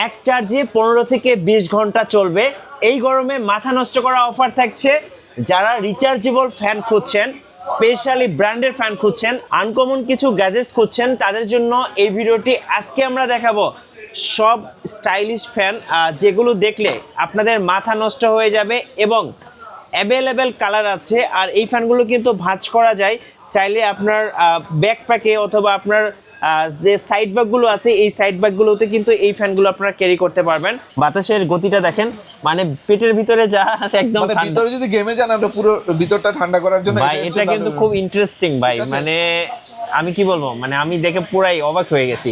এক চার্জে 15 থেকে 20 ঘন্টা চলবে। এই গরমে মাথা নষ্ট করা অফার থাকছে। যারা রিচার্জেবল ফ্যান খুঁজছেন, স্পেশালি ব্র্যান্ডের ফ্যান খুঁজছেন, আনকমন কিছু গ্যাজেটস খুঁজছেন, তাদের জন্য এই ভিডিওটি আজকে আমরা দেখাবো সব স্টাইলিশ ফ্যান, যেগুলো দেখলে আপনাদের মাথা নষ্ট হয়ে যাবে এবং অ্যাভেলেবেল কালার আছে। আর এই ফ্যানগুলো কিন্তু ভাঁজ করা যায়, চাইলে আপনার ব্যাকপ্যাকে অথবা আপনার যে সাইড ব্যাগগুলো আছে এই সাইড ব্যাগগুলোতে কিন্তু এই ফ্যানগুলো আপনারা ক্যারি করতে পারবেন। বাতাসের গতিটা দেখেন, মানে পেটের ভিতরে যা একদম মানে ভিতরে যদি গেমে যান আপনি পুরো ভিতরটা ঠান্ডা করার জন্য ভাই এটা কিন্তু খুব ইন্টারেস্টিং ভাই, মানে আমি কি বলবো, মানে আমি দেখে পুরাই অবাক হয়ে গেছি।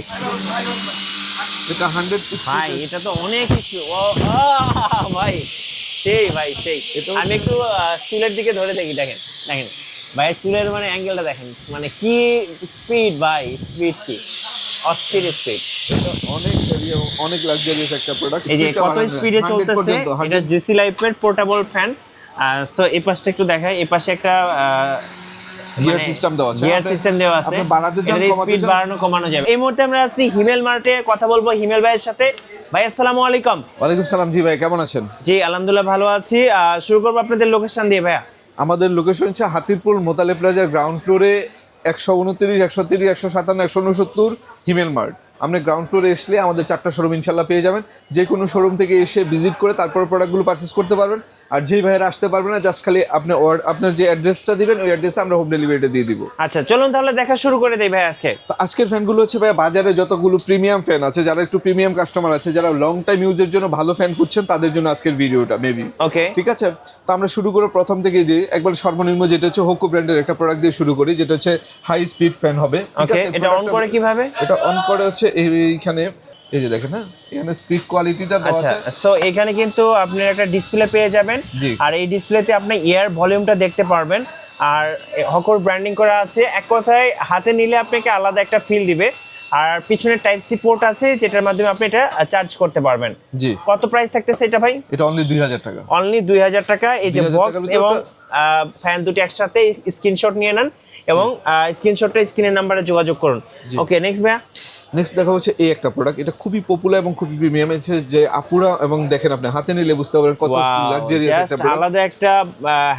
এটা 100 ভাই এটা তো অনেক কিছু ভাই, সেই ভাই সেই। আমি একটু চুলের দিকে ধরে দেখি, দেখেন দেখেন ভাই চুলের মানে অ্যাঙ্গেলটা দেখেন, মানে কি স্পিড ভাই, স্পিড কি অস্থির স্পিড। এটা অনেক লাক্সারিয়াস একটা প্রোডাক্ট। এই যে কত স্পিডে চলতেছে, এটা জিসি লাইফের পোর্টেবল ফ্যান। সো এই পাশটা একটু দেখাই, এই পাশে একটা গিয়ার সিস্টেম দেওয়া আছে, গিয়ার সিস্টেম দেওয়া আছে, আপনি বাড়াতে চান স্পিড বাড়ানো কমানো যাবে। এই মুহূর্তে আমরা আছি হিমেল মার্টে, কথা বলবো হিমেল ভাইয়ের সাথে। ভাই আসসালামু আলাইকুম। ওয়ালাইকুম সালাম। জি ভাই কেমন আছেন? জি আলহামদুলিল্লাহ ভালো আছি। শুরু করবো আপনাদের লোকেশন দিয়ে ভাইয়া। আমাদের লোকেশন হচ্ছে হাতিরপুল মোতালে প্লাজার গ্রাউন্ড ফ্লোরে 129, 130, 157, 169 হিমেল মার্ট। আপনি গ্রাউন্ড ফ্লোরে আসলে আমাদের 4টা শোরুম ইনশাল্লাহ পেয়ে যাবেন। যে কোনো শোরুম থেকে এসে ভিজিট করে তারপর প্রোডাক্টগুলো পারচেস করতে পারবেন। আর যেই ভাইয়েরা আসতে পারবেন না, জাস্ট খালি আপনি আপনার যে অ্যাড্রেসটা দিবেন ওই অ্যাড্রেসে আমরা হোম ডেলিভারিটা দিয়ে দিব। আচ্ছা চলুন তাহলে দেখা শুরু করে দেই ভাই আজকে। তো আজকের ফ্যানগুলো হচ্ছে ভাই বাজারে যতগুলো প্রিমিয়াম ফ্যান আছে, যারা একটু প্রিমিয়াম কাস্টমার আছে, যারা লং টাইম ইউজের জন্য ভালো ফ্যান খুঁজছেন, তাদের জন্য আজকের ভিডিওটা মেবি। ওকে ঠিক আছে, তো আমরা শুরু করব প্রথম থেকে যে একবার সর্বনিম্ন যেটা হচ্ছে হোকো ব্র্যান্ডের একটা প্রোডাক্ট দিয়ে শুরু করি, যেটা হচ্ছে হাই স্পিড ফ্যান হবে। ঠিক আছে, এটা অন করে কিভাবে? এটা অন করে হচ্ছে এইখানে, এই যে দেখেন না, এখানে স্পিড কোয়ালিটিটা দেওয়া আছে। সো এখানে কিন্তু আপনি একটা ডিসপ্লে পেয়ে যাবেন, আর এই ডিসপ্লেতে আপনি এয়ার ভলিউমটা দেখতে পারবেন। আর হকোর ব্র্যান্ডিং করা আছে, এক কথায় হাতে নিলে আপনাকে আলাদা একটা ফিল দিবে। আর পিছনে টাইপ সি পোর্ট আছে, যেটার মাধ্যমে আপনি এটা চার্জ করতে পারবেন। জি, কত প্রাইস থাকতেছে এটা ভাই? এটা অনলি 2000 টাকা। অনলি 2000 টাকা। এই যে বক্স এবং ফ্যান দুটি একসাথে, স্ক্রিনশট নিয়ে নেন এবং স্ক্রিনশটটা স্ক্রিনের নাম্বারে যোগাযোগ করুন। ওকে নেক্সট ভাইয়া। নেক্সট দেখা হচ্ছে এই একটা প্রোডাক্ট, এটা খুবই পপুলার এবং খুবই প্রিমিয়াম। হচ্ছে যে আপুরা এবং দেখেন আপনি হাতে নিলে বুঝতে পারবেন কত লাক্সারিয়াস একটা প্রোডাক্ট, আলাদা একটা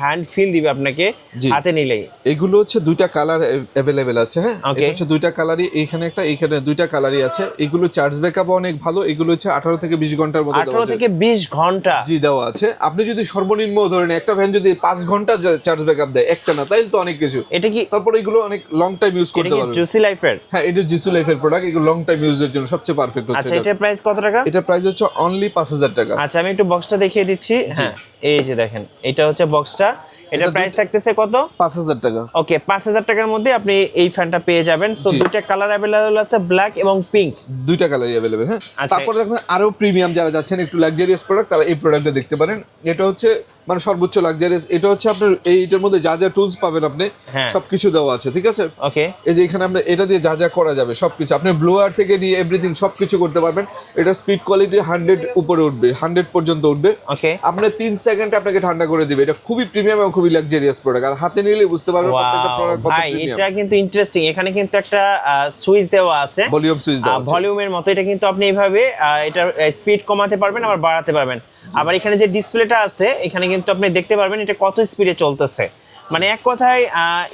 হ্যান্ড ফিল দিবে আপনাকে হাতে নিলেই। এগুলো হচ্ছে দুইটা কালার अवेलेबल আছে। হ্যাঁ, এটা হচ্ছে দুইটা কালারই, এইখানে একটা এইখানে দুইটা কালারই আছে। এগুলো চার্জ ব্যাকআপ অনেক ভালো। এগুলো হচ্ছে 18 থেকে 20 ঘন্টার মধ্যে দেওয়া 18 থেকে 20 ঘন্টা জি দেওয়া আছে। আপনি যদি সর্বনিম্ন ধরেন একটা ফ্যান যদি 5 ঘন্টা চার্জ ব্যাকআপ দেয়, একটা না, তাইলে তো অনেক কিছু। এটা কি তারপর এগুলো অনেক লং টাইম ইউজ করতে পারবেন। জুসি লাইফের? হ্যাঁ, এটা জিসু লাইফের প্রোডাক্ট। এগুলো লং টাইম ইউজের জন্য সবচেয়ে পারফেক্ট হচ্ছে। আচ্ছা এটার প্রাইস কত টাকা? এটার প্রাইস হচ্ছে অনলি 5000 টাকা। আচ্ছা আমি একটু বক্সটা দেখিয়ে দিচ্ছি। হ্যাঁ এই যে দেখেন, এটা হচ্ছে বক্সটা। এটা প্রাইস থাকতেছে কত? 5000 টাকা। ওকে 5000 টাকার মধ্যে আপনি এই ফ্যানটা পেয়ে যাবেন। সো দুইটা কালার अवेलेबल আছে, ব্ল্যাক এবং পিঙ্ক, দুইটা কালারই अवेलेबल। হ্যাঁ, তারপর দেখেন আরো প্রিমিয়াম যারা যাচ্ছেন একটু লাক্সারিয়াস প্রোডাক্ট, তারা এই প্রোডাক্টটা দেখতে পারেন। এটা হচ্ছে মানে সর্বোচ্চ লাক্সারিয়াস। এটা হচ্ছে আপনার এইটার মধ্যে যা যা টুলস পাবেন আপনি সবকিছু দেওয়া আছে। ঠিক আছে, ওকে এই যে এখানে আমরা এটা দিয়ে যা যা করা যাবে সবকিছু, আপনি ব্লোয়ার থেকে নিয়ে এভরিথিং সবকিছু করতে পারবেন। এটা স্পিড কোয়ালিটি 100 উপরে উঠবে, 100 পর্যন্ত উঠবে। ওকে আপনি 3 সেকেন্ডে আপনাকে ঠান্ডা করে দিবে। এটা খুবই প্রিমিয়াম এবং খুবই লাক্সারিয়াস প্রোডাক্ট। আর হাতে নিলে বুঝতে পারবেন প্রত্যেকটা প্রোডাক্ট কত প্রিমিয়াম। এটা কিন্তু ইন্টারেস্টিং। এখানে কিন্তু একটা সুইচ দেওয়া আছে, ভলিউম সুইচ দেওয়া আছে, ভলিউমের মতো। এটা কিন্তু আপনি এইভাবে এটা স্পিড কমাতে পারবেন আবার বাড়াতে পারবেন। আবার এখানে যে ডিসপ্লেটা আছে, এখানে কিন্তু আপনি দেখতে পারবেন এটা কত স্পিডে চলতেছে। মানে এক কথায়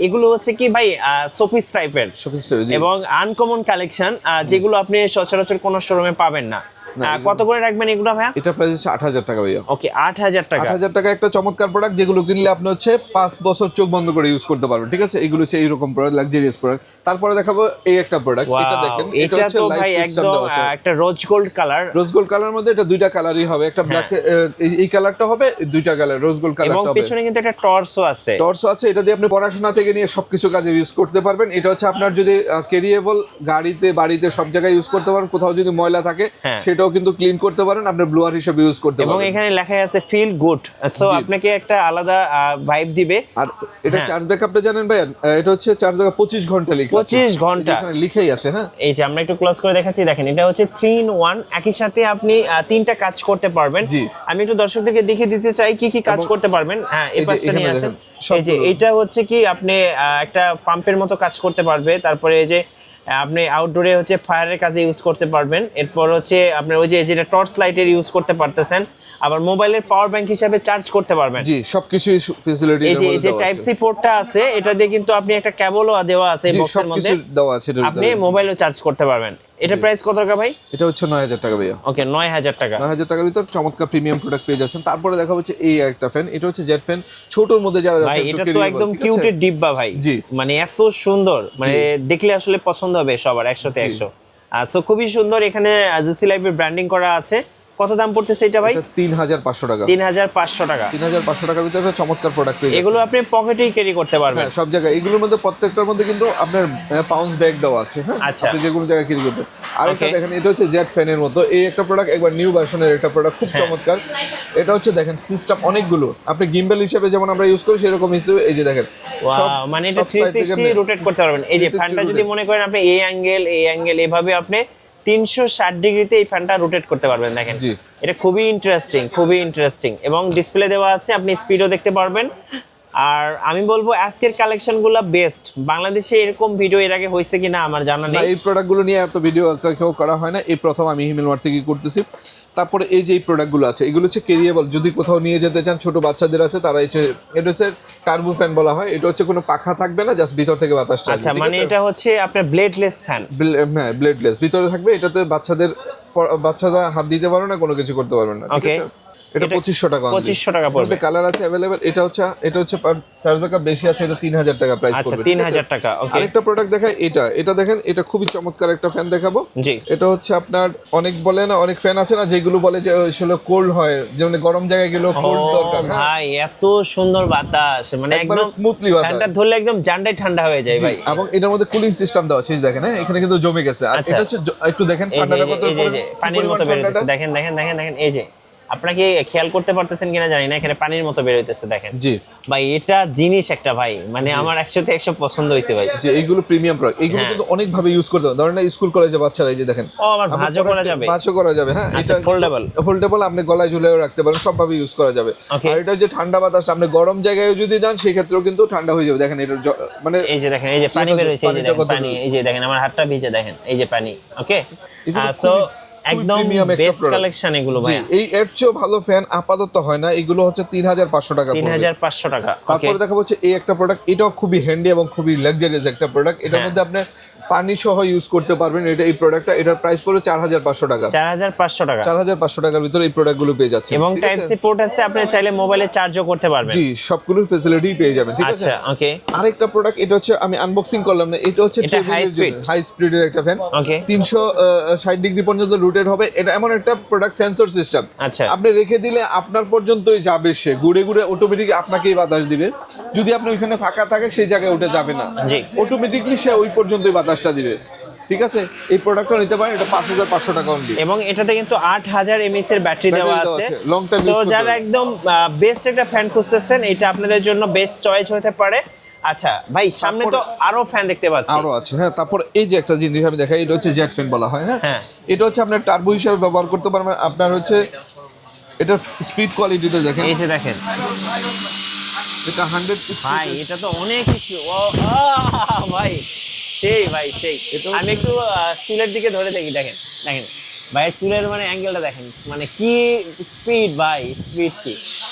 এগুলো হচ্ছে কি ভাই সোফিস টাইপের এবং আনকমন কালেকশন, যেগুলো আপনি সচরাচর কোনো শোরুমে পাবেন না। কত করে রাখবেন এগুলো ভাইয়া? এটা প্রাইস হচ্ছে 8000 টাকা ভাইয়া। ওকে 8000 টাকা। 8000 টাকা একটা চমৎকার প্রোডাক্ট, যেগুলো কিনলে আপনি হচ্ছে 5 বছর চোখ বন্ধ করে ইউজ করতে পারবেন। ঠিক আছে, এগুলো হচ্ছে এইরকম প্রোডাক্ট, লাক্সারিয়াস প্রোডাক্ট। তারপরে দেখাবো এই একটা প্রোডাক্ট, এটা দেখেন। এটা হচ্ছে লাইট সিস্টেম দেওয়া আছে, একটা rose gold colour. Rose gold colour মধ্যে এটা দুইটা কালারই হবে, একটা ব্ল্যাক এই কালারটা হবে, দুইটা কালার রোজ গোল্ড কালারটা হবে। এবং পিছনে কিন্তু একটা টর্চও আছে। টর্চও আছে, এটা দিয়ে আপনি পড়াশোনা থেকে নিয়ে সবকিছু কাজে ইউজ করতে পারবেন। এটা হচ্ছে আপনার যদি ক্যারিয়েবল গাড়িতে বাড়িতে সব জায়গায় ইউজ করতে পারেন। কোথাও যদি ময়লা থাকে সেটাও কিন্তু ক্লিন করতে পারেন, আপনি ব্লোয়ার হিসেবে ইউজ করতে পারবেন। এবং এখানে লেখা আছে ফিল গুড, সো আপনাকে একটা আলাদা ভাইব দিবে। আর এটা চার্জ ব্যাকআপটা জানেন ভাই, এটা হচ্ছে চার্জ ব্যাকআপ 25 ঘন্টা লেখা আছে। 25 ঘন্টা এখানে লিখেই আছে। হ্যাঁ, এই যে আমরা একটু ক্লোজ করে দেখাচ্ছি, দেখেন এটা হচ্ছে 3 in 1, একই সাথে আপনি তিনটা কাজ করতে পারবেন। আমি একটু দর্শকদেরকে দেখিয়ে দিতে চাই কি কি কাজ করতে পারবেন। হ্যাঁ এই পাশটা নিয়ে আসেন। এই যে এটা হচ্ছে কি আপনি একটা পাম্পের মতো কাজ করতে পারবে। তারপরে এই যে আপনি আউটডোরে হচ্ছে ফায়ারের কাজে ইউজ করতে পারবেন। এরপর হচ্ছে আপনার ওই যে যেটা টর্চ লাইটের ইউজ করতে পারতেছেন, আবার মোবাইলের পাওয়ার ব্যাংক হিসাবে চার্জ করতে পারবেন। জি, সবকিছুই ফ্যাসিলিটি এই যে টাইপ সি পোর্টটা আছে, এটা দিয়ে কিন্তু আপনি একটা কেবলও দেওয়া আছে এই বক্সের মধ্যে, দেওয়া আছে এটার আপনি ভিতরে। মোবাইলও চার্জ করতে পারবেন। এটা প্রাইস কত টাকা ভাই? এটা হচ্ছে 9000 টাকা ভাইয়া। ওকে, 9000 টাকা। 9000 টাকার ভিতর চমৎকার প্রিমিয়াম প্রোডাক্ট পেয়ে যাচ্ছেন। তারপরে দেখা হচ্ছে এই একটা ফ্যান, এটা হচ্ছে জেট ফ্যান, ছোটর মধ্যে যারা ভাই যাচ্ছে এটা তো একদম কিউটের ডিব্বা ভাই। জি। মানে এত সুন্দর, মানে দেখলে আসলে পছন্দ হবে সবার 100 তে 100। সো খুবই সুন্দর। এখানে জুসি লাইফের ব্র্যান্ডিং করা আছে। কত দাম পড়তেছে এটা ভাই? এটা 3500 টাকা। 3500 টাকা। 3500 টাকার ভিতরে একটা চমৎকার প্রোডাক্ট পেয়ে যাচ্ছেন। এগুলো আপনি পকেটেই ক্যারি করতে পারবেন। হ্যাঁ, সব জায়গায় এগুলোর মধ্যে প্রত্যেকটার মধ্যে কিন্তু আপনার পাউন্স ব্যাগ দেওয়া আছে। হ্যাঁ, আচ্ছা। আপনি যে কোনো জায়গায় ক্যারি করতে। আরেকটা Okay. দেখেন, এটা হচ্ছে জেট ফ্যানের মতো এই একটা প্রোডাক্ট, একবার নিউ ভার্সনের একটা প্রোডাক্ট, খুব চমৎকার। এটা হচ্ছে দেখেন সিস্টেম অনেকগুলো, আপনি গিম্বেল হিসেবে যেমন আমরা ইউজ করি সেরকম হিসেবে এই যে দেখেন ওয়াও, মানে এটা 360 রোটেট করতে পারবেন। এই যে 360 ফ্যানটা যদি মনে করেন আপনি এই অ্যাঙ্গেল এভাবে আপনি 360 ডিগ্রিতে এই ফ্যানটা রোটেট করতে পারবেন। দেখেন জি। এটা খুবই ইন্টারেস্টিং এবং ডিসপ্লে দেওয়া আছে, আপনি স্পিডও দেখতে পারবেন। আর আমি বলবো আজকের কালেকশনগুলো বেস্ট। বাংলাদেশে এরকম ভিডিও এর আগে হয়েছে কিনা আমার জানা না, নেই। এই প্রোডাক্টগুলো নিয়ে এত ভিডিও কেউ করা হয় না, এই প্রথম আমি হিমেল মার্ট থেকে করতেছি। তারপরে এই যে এই প্রোডাক্টগুলো আছে, এগুলো হচ্ছে কেরিয়েবল, যদি কোথাও নিয়ে যেতে চান, ছোট বাচ্চাদের আছে তারা এটা হচ্ছে টার্বো ফ্যান বলা হয়। এটা হচ্ছে কোনো পাখা থাকবে না, জাস্ট ভিতর থেকে বাতাসটা আসবে। আচ্ছা, ঠিক মানে আছে? এটা হচ্ছে আপনার ব্লেডলেস ফ্যান। হ্যাঁ, ব্লেডলেস ভিতরে থাকবে। এটাতে বাচ্চারা হাত দিতে পারবে না, কোনো কিছু করতে পারবে না। ঠিক Okay. আছে? এটা 2500 টাকা। 2500 টাকা পড়বে। কালার আছে अवेलेबल। এটা হচ্ছে চার্জ ব্যাকআপ বেশি আছে, এটা 3000 টাকা প্রাইস আচ্ছা, পড়বে। 3000 টাকা। ওকে, আরেকটা প্রোডাক্ট দেখাই, এটা দেখেন, এটা খুবই চমৎকার একটা ফ্যান দেখাবো। জি। এটা হচ্ছে আপনার অনেক ফ্যান আছে না যেগুলো বলে যে আসলে কোল্ড হয়, যেমন গরম জায়গায় গেলেও কোল্ড দরকার। হ্যাঁ, ভাই এত সুন্দর বাতাস, মানে একবারে একদম স্মুথলি বাতাস। ফ্যানটা ধরলে একদম জানটাই ঠান্ডা হয়ে যায় ভাই। এবং এটার মধ্যে কুলিং সিস্টেম দেওয়া আছে, এই যে দেখেন। হ্যাঁ, এখানে কিন্তু জমে গেছে। আর আচ্ছা। এটা হচ্ছে একটু দেখেন এই যে ঠান্ডাটা কত এই যে পানির মতো বের হইতেছে, দেখেন। এই যে আপনাকে খেয়াল করতে পারতেছেন কিনা জানি না, এখানে পানির মতো বের হইতেছে দেখেন। জি ভাই এটা জিনিস একটা ভাই, মানে আমার 100 তে 100 পছন্দ হয়েছে ভাই। যে এইগুলো প্রিমিয়াম প্রোডাক্ট, এইগুলো হ্যাঁ। কিন্তু অনেক ভাবে ইউজ করতে হবে। ধরেন না, স্কুল কলেজে বাচ্চারা, এই যে দেখেন, ও আবার ভাঁজও করা যাবে। ভাঁজও করা যাবে। হ্যাঁ, আচ্ছা, ফোল্ডেবল, আপনি গলায় ঝুলেও রাখতে পারেন, সব ভাবে ইউজ করা যাবে। Okay. আর এটা যে ঠান্ডা বাতাসটা, আপনি গরম জায়গায় যদি যান সেই ক্ষেত্রেও কিন্তু ঠান্ডা হয়ে যাবে। দেখেন এটা মানে এই যে দেখেন, এই যে পানি বের হইছে, এই যে পানিটা দেখেন কত পানি, এই যে দেখেন আমার হাতটা ভিজে, দেখেন এই যে পানি। ওকে, এগুলো সো খুবই একদম premium একটা বেস্ট product। কালেকশন এগুলো জি, ভাই। এই এর চেয়েও ভালো ফ্যান আপাতত হয় না। এগুলো হচ্ছে 3500 টাকা পড়বে। 3500 টাকা। ওকে, তারপরে দেখা হচ্ছে এই একটা প্রোডাক্ট, এটাও খুবই হ্যান্ডি এবং খুবই লাক্সারিয়াস একটা প্রোডাক্ট। এটার হ্যাঁ। মধ্যে আপনি পানি সহ ইউজ করতে পারবেন। এই প্রোডাক্টটা, এটার প্রাইস পড়বে 4500 টাকা। 4500 টাকা। 4500 টাকার ভিতরে এই প্রোডাক্টগুলো পেয়ে যাচ্ছে। এবং টাইপ সি পোর্ট আছে, আপনি চাইলে মোবাইলে চার্জও করতে পারবেন। জি, সবগুলোর ফ্যাসিলিটি পেয়ে যাবেন। ঠিক আছে? আচ্ছা, ওকে। আরেকটা প্রোডাক্ট, এটা হচ্ছে আমি আনবক্সিং করলাম না, এটা হচ্ছে এটা হাই স্পিডের একটা ফ্যান। Okay. 360 ডিগ্রি পর্যন্ত রোটেট হবে। এটা এমন একটা প্রোডাক্ট, সেন্সর সিস্টেম। আচ্ছা। আপনি রেখে দিলে আপনার পর্যন্তই যাবে, সে ঘুরে ঘুরে অটোমেটিক আপনাকেই বাতাস দিবে। যদি আপনি ওইখানে ফাঁকা থাকে সেই জায়গায় উঠে যাবে না, জি। অটোমেটিকলি সে ওই পর্যন্তই বাতাসটা দিবে। ঠিক আছে? এই প্রোডাক্টটা নিতে পারেন, এটা 5500 টাকা অনলি। এবং এটাতে কিন্তু 8000 mAh এর ব্যাটারি দেওয়া আছে। লং টাইম তো যারা একদম বেস্ট একটা ফ্যান খুঁজতেছেন, এটা আপনাদের জন্য বেস্ট চয়েস হতে পারে। আচ্ছা ভাই, সামনে তো আরো ফ্যান দেখতে পাচ্ছি। আরো আছে। হ্যাঁ, তারপর এই যে একটা জিনিস আমি দেখাই, এটা হচ্ছে জেট ফ্যান বলা হয়। হ্যাঁ, হ্যাঁ। এটা হচ্ছে আপনার টার্বো হিসেবে ব্যবহার করতে পারবেন। আপনার হচ্ছে এটা স্পিড কোয়ালিটিটা দেখেন, এই যে দেখেন এটা 100 ভাই, এটা তো অনেক কিছু। ও ভাই সেই আমি একটু চুলের দিকে ধরে দেখি, দেখেন ভাই চুলের মানে অ্যাঙ্গেলটা দেখেন, মানে কি স্পিড ভাই, স্পিড কি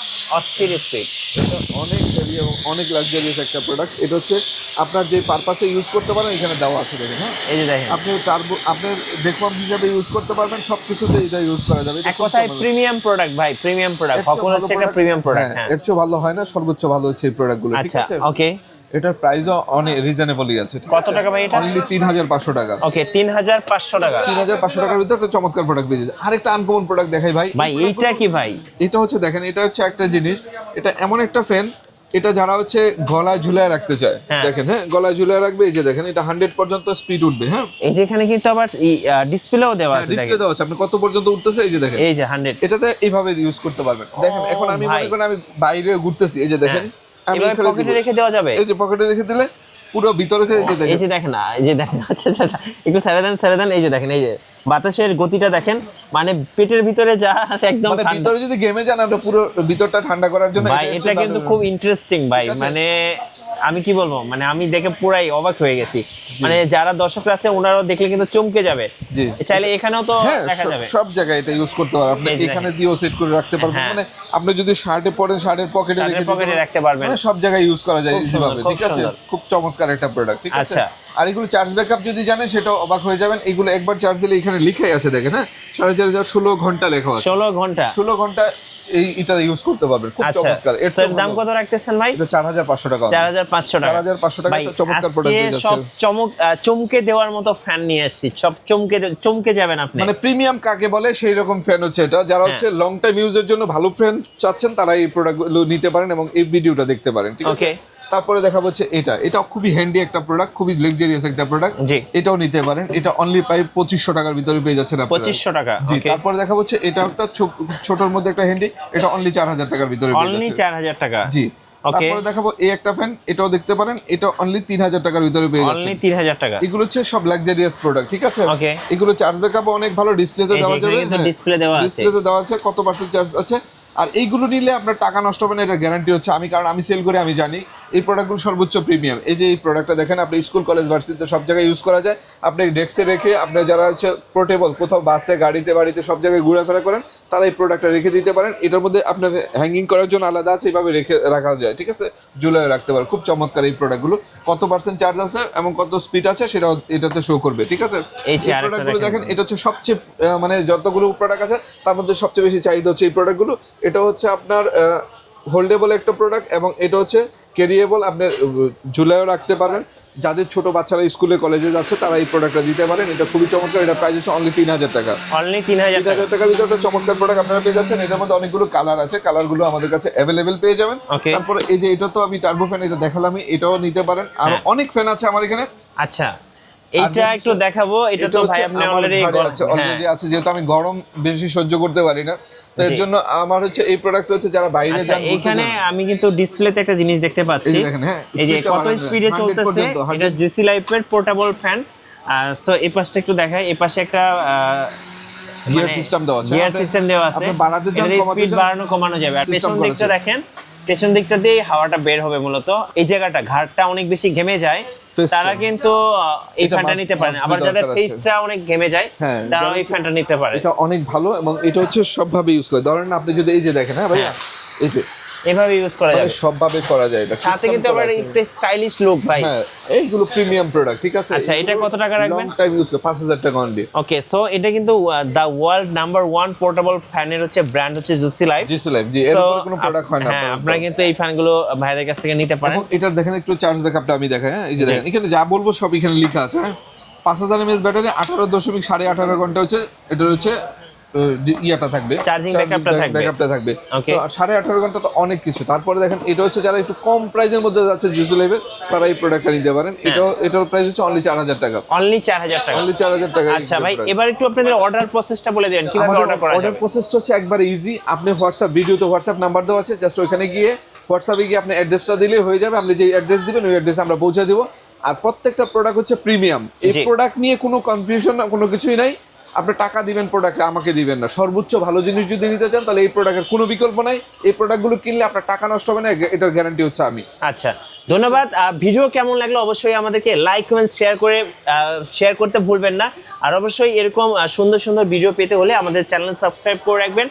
অস্থির স্পিড। এটা অনেক হেভি এবং অনেক লাক্সারিয়াস একটা প্রোডাক্ট। এটা হচ্ছে আপনার যে পারপাসে ইউজ করতে পারেন এখানে দেওয়া আছে, দেখেন। হ্যাঁ, এই যে দেখেন, আপনি আপনি ডেকোয়াম হিসাবে ইউজ করতে পারবেন, সবকিছুতে এটা ইউজ করা যাবে। এক কথায় প্রিমিয়াম প্রোডাক্ট ভাই, প্রিমিয়াম প্রোডাক্ট। সকল হচ্ছে একটা প্রিমিয়াম প্রোডাক্ট। হ্যাঁ, এর চেয়ে ভালো হয় না, সর্বোচ্চ ভালো হচ্ছে এই প্রোডাক্টগুলো। ঠিক আচ্ছা, আছে? ওকে। এটার প্রাইসও অনেক রিজনেবলই আছে। ঠিক কত আছে? টাকা ভাই এটা? অনলি 3500 টাকা। ওকে, 3500 টাকা। 3500 টাকার ভিতরে একটা চমৎকার প্রোডাক্ট পেয়ে যাচ্ছে। আরেকটা আনকমন প্রোডাক্ট দেখাই ভাই। ভাই এইটা কি ভাই? এটা হচ্ছে দেখেন, এটা হচ্ছে একটা জিনিস, এটা এমন একটা ফ্যান, এটা যারা হচ্ছে গলায় ঝুলায় রাখতে চায়, হ্যাঁ। দেখেন। হ্যাঁ, গলায় ঝুলায় রাখবে। এই যে দেখেন, এটা 100 পর্যন্ত স্পিড উঠবে। হ্যাঁ, এই যে এখানে কিন্তু আবার ডিসপ্লেও দেওয়া আছে, ডিসপ্লে দেখেন দেওয়া আছে, আপনি কত পর্যন্ত উঠতেছে এই যে দেখেন। এই যে 100। এটাতে এইভাবে ইউজ করতে পারবেন। দেখেন, এখন আমি ভাই। মনে করেন আমি বাইরে ঘুরতেছি, এই যে দেখেন, আমি এবার এখানে পকেটে দিব। রেখে দেওয়া যাবে। এই যে পকেটে রেখে দিলে পুরো ভিতরে এই যে এই দেখেন। যে দেখেন, এই যে দেখেন, আচ্ছা একটু ছেড়ে দেন। এই যে দেখেন, এই যে বাতাসের গতিটা দেখেন, মানে পেটের ভিতরে যা একদম মানে ঠান্ডা। ভিতরে যদি গেমে যান, আপনি পুরো ভিতরটা ঠান্ডা করার জন্য ভাই এটা কিন্তু খুব ইন্টারেস্টিং ভাই, ঠিক আছে? মানে আমি কি বলবো, মানে আমি দেখে পুরাই অবাক হয়ে গেছি। মানে যারা দর্শকরা আছে ওনারাও দেখলে কিন্তু চমকে যাবে। জি। চাইলে এখানেও তো হ্যাঁ, দেখা যাবে। সব জায়গায় এটা ইউজ করতে পারবেন আপনি, এই যে এখানে দিয়েও সেট করে রাখতে পারবেন। হ্যাঁ। মানে আপনি যদি শার্টে পরেন শার্টের পকেটে শার্টের রেখে পকেটে রাখতে পারবেন। মানে সব জায়গায় ইউজ করা যায় খুব ইজি সুন্দর, ভাবে, খুব ঠিক আছে? সুন্দর। খুব চমৎকার একটা প্রোডাক্ট, ঠিক আছে? আচ্ছা। আর এগুলো চার্জ ব্যাকআপ যদি জানেন সেটাও অবাক হয়ে যাবেন। এগুলো একবার চার্জ দিলে এখানে লিখাই আছে, দেখেন, হ্যাঁ, 16 ঘন্টা লেখা আছে। 16 ঘন্টা 16 ঘন্টা এটা ইউজ করতে পারবেন, খুব আচ্ছা, চমৎকার। এর দাম কত রাখতেছেন ভাই? এটা 4500 টাকা। 4500 টাকা। 4500 টাকা ভাই, একটা চমৎকার প্রোডাক্ট দিয়ে সব যাচ্ছে। চমকে দেওয়ার মতো ফ্যান নিয়ে আসছি, সব চমকে যাবেন আপনি। মানে প্রিমিয়াম কাকে বলে সেই রকম ফ্যান হচ্ছে এটা। যারা হচ্ছে লং টাইম ইউজের জন্য ভালো ফ্যান চাচ্ছেন তারা এই প্রোডাক্টগুলো নিতে পারেন এবং এই ভিডিওটা দেখতে পারেন, ঠিক আছে? Okay. তারপরে দেখাবো হচ্ছে এটা খুবই হ্যান্ডি একটা প্রোডাক্ট, খুবই লাক্সারিয়াস একটা প্রোডাক্ট। জি। এটাও নিতে পারেন। এটা অনলি প্রায় 2500 টাকার ভিতরে পেয়ে যাচ্ছেন আপনারা। 2500 টাকা। জি। Okay. তারপরে দেখাবো হচ্ছে এটা একটা ছোটর মধ্যে একটা হ্যান্ডি, এটা অনলি 4000 টাকার ভিতরে পেয়ে অনলি যাচ্ছেন। 4000 টাকা। জি। Okay. তারপরে দেখাবো এই একটা ফ্যান, এটাও দেখতে পারেন, এটা অনলি 3000 টাকার ভিতরে পেয়ে যাচ্ছেন। অনলি 3000 টাকা। এগুলো হচ্ছে সব লাক্সারিয়াস প্রোডাক্ট, ঠিক আছে? Okay. এগুলো চার্জ ব্যাকআপ অনেক ভালো, ডিসপ্লেতে এই যে দেওয়া এখানে যাবে। কিন্তু display দেওয়া আছে। ডিসপ্লেতে দেওয়া আছে কত পার্সেন্ট চার্জ আছে। আর এইগুলো নিলে আপনার টাকা নষ্ট হবে না, এটা গ্যারান্টি হচ্ছে। কারণ আমি সেল করে আমি জানি এই প্রোডাক্টগুলো সর্বোচ্চ প্রিমিয়াম। এই যে এই প্রোডাক্টটা দেখেন, আপনি স্কুল কলেজ ভার্সিটিতে সব জায়গায় ইউজ করা যায়। আপনি ডেস্কে রেখে আপনার যারা হচ্ছে পোর্টেবল, কোথাও বাসে গাড়িতে বাড়িতে সব জায়গায় ঘোরাফেরা করেন, তারা এই প্রোডাক্টটা রেখে দিতে পারেন। এটার মধ্যে আপনার হ্যাঙ্গিং করার জন্য আলাদা আছে, এইভাবে রেখে রাখা যায়, ঠিক আছে? ঝুলায় রাখতে পারেন। খুব চমৎকার এই প্রোডাক্টগুলো। কত পার্সেন্ট চার্জ আছে এবং কত স্পিড আছে সেটাও এটাতে শো করবে, ঠিক আছে? এই যে আরেকটা প্রোডাক্টগুলো দেখেন। দেখেন, এটা হচ্ছে সবচেয়ে মানে যতগুলো প্রোডাক্ট আছে তার মধ্যে সবচেয়ে বেশি চাহিদা হচ্ছে এই প্রোডাক্টগুলো। এটা হচ্ছে আপনার হোল্ডেবল একটা প্রোডাক্ট এবং এটা হচ্ছে ক্যারিয়েবল, আপনি ঝুলায়ও রাখতে পারেন। যাদের ছোট বাচ্চারা স্কুলে কলেজে যাচ্ছে তারা এই প্রোডাক্টটা দিতে পারেন। এটা খুবই চমৎকার। এটা প্রাইস হচ্ছে অনলি 3000 টাকা। অনলি 3000 টাকা। 3000 টাকার ভিতরে একটা চমৎকার প্রোডাক্ট আপনারা পেয়ে যাচ্ছেন। এটার মধ্যে অনেকগুলো কালার আছে, কালারগুলো আমাদের কাছে অ্যাভেলেবেল পেয়ে যাবেন। Okay. তারপরে এই যে এটা তো আমি টার্বো ফ্যান, এটা দেখালামই, এটাও নিতে পারেন। আর অনেক ফ্যান আছে আমার এখানে। আচ্ছা, এইটা একটু দেখাবো। এটা তো ভাই আপনি অলরেডি অলরেডি আছে, যেহেতু আমি গরম বেশি সহ্য করতে পারি না, তো এর জন্য আমার হচ্ছে এই প্রোডাক্ট হচ্ছে যারা বাইরে আচ্ছা, যান। এখানে আমি কিন্তু ডিসপ্লেতে একটা জিনিস দেখতে পাচ্ছি। এই যে দেখেন, হ্যাঁ, এই যে স্পিডটা কত বাড়ানো যায়, স্পিডে 100 চলতেছে। পর্যন্ত, এটা জিসি লাইফের পোর্টেবল ফ্যান। সো এই পাশটা একটু দেখাই। এই পাশে একটা গিয়ার সিস্টেম দেওয়া আছে। গিয়ার সিস্টেম দেওয়া আছে। আপনি বাড়াতে চান, কমাতে স্পিড চান, বাড়ানো কমানো যাবে। আর system পেছন করা দিকটা আছে। দেখেন, পেছন দিকটা দিয়ে হাওয়াটা বের হবে মূলত। এই জায়গাটা ঘাড়টা অনেক বেশি ঘেমে যায়, Face তারা টা। কিন্তু এই এটা ফ্যানটা must- নিতে পারেন। must be আবার যাদের দরকার আছে। ফেসটা অনেক ঘেমে যায় হ্যাঁ, তারা যারা এই ফ্যানটা নিতে পারে। এটা অনেক ভালো এবং এটা হচ্ছে সবভাবে ইউজ করে। ধরেন আপনি যদি এই যে দেখেন, হ্যাঁ ভাইয়া, এই যে এভাবে ইউজ করা যাবে। সবভাবে করা যায় এটা। সাথে কিন্তু আবার একটা স্টাইলিশ লুক ভাই। হ্যাঁ, এইগুলো প্রিমিয়াম প্রোডাক্ট, ঠিক আছে? আচ্ছা, এটা কত টাকা রাখবেন? লং টাইম ইউজ করে 5000 টাকা অনলি। ওকে, সো এটা কিন্তু দ্য ওয়ার্ল্ড নাম্বার 1 পোর্টেবল ফ্যানের হচ্ছে ব্র্যান্ড হচ্ছে জুসি লাইফ। জিসি লাইফ, জি, এর উপরে কোনো প্রোডাক্ট হয় না। হ্যাঁ, আপনারা কিন্তু এই ফ্যানগুলো ভাইদের কাছ থেকে নিতে পারেন। এবং এটার দেখেন একটু চার্জ ব্যাকআপটা আমি দেখাই। হ্যাঁ, এই যে দেখেন, এখানে যা বলবো সব এখানে লেখা আছে। হ্যাঁ, 5000 mAh ব্যাটারি, 18.8 ঘন্টা হচ্ছে এটার হচ্ছে ইয়াটা থাকবে, চার্জিং ব্যাকআপটা থাকবে। ব্যাকআপটা থাকবে। Okay. তো 18.5 ঘন্টা তো অনেক কিছু। তারপরে দেখেন এটা হচ্ছে যারা একটু কম প্রাইসের মধ্যে যাচ্ছে জিসু লেভেল, তারা এই প্রোডাক্টটা নিতে পারেন। এটার প্রাইস হচ্ছে অনলি 4000 টাকা। অনলি 4000 টাকা। অনলি 4000 টাকা। আচ্ছা ভাই, এবার একটু আপনাদের অর্ডার প্রসেসটা বলে দেন, কিভাবে অর্ডার করা অর্ডার যাবে? প্রসেসটা হচ্ছে একবার ইজি। আপনি হোয়াটসঅ্যাপ নাম্বার দেওয়া আছে, জাস্ট ওখানে গিয়ে হোয়াটসঅ্যাপে গিয়ে আপনি অ্যাড্রেসটা দিলেই হয়ে যাবে। আপনি যে অ্যাড্রেস দিবেন ওই অ্যাড্রেসে আমরা পৌঁছে দিব। আর প্রত্যেকটা প্রোডাক্ট হচ্ছে প্রিমিয়াম। এই জি। প্রোডাক্ট নিয়ে কোনো কনফিউশন না, কোনো কিছুই নাই। আপনি টাকা দিবেন প্রোডাক্টে, আমাকে দিবেন না। সর্বোচ্চ ভালো জিনিস যদি নিতে চান তাহলে এই প্রোডাক্টের কোনো বিকল্প নাই। এই প্রোডাক্টগুলো কিনলে আপনার টাকা নষ্ট হবে না, এটার গ্যারান্টি হচ্ছে আমি। আচ্ছা, ধন্যবাদ। ভিডিও কেমন লাগলো অবশ্যই আমাদেরকে লাইক কমেন্ট শেয়ার করতে ভুলবেন না। আর অবশ্যই এরকম সুন্দর সুন্দর ভিডিও পেতে হলে আমাদের চ্যানেল সাবস্ক্রাইব করে রাখবেন।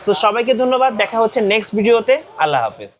সো সবাইকে ধন্যবাদ। দেখা হচ্ছে নেক্সট ভিডিওতে। আল্লাহ হাফেজ।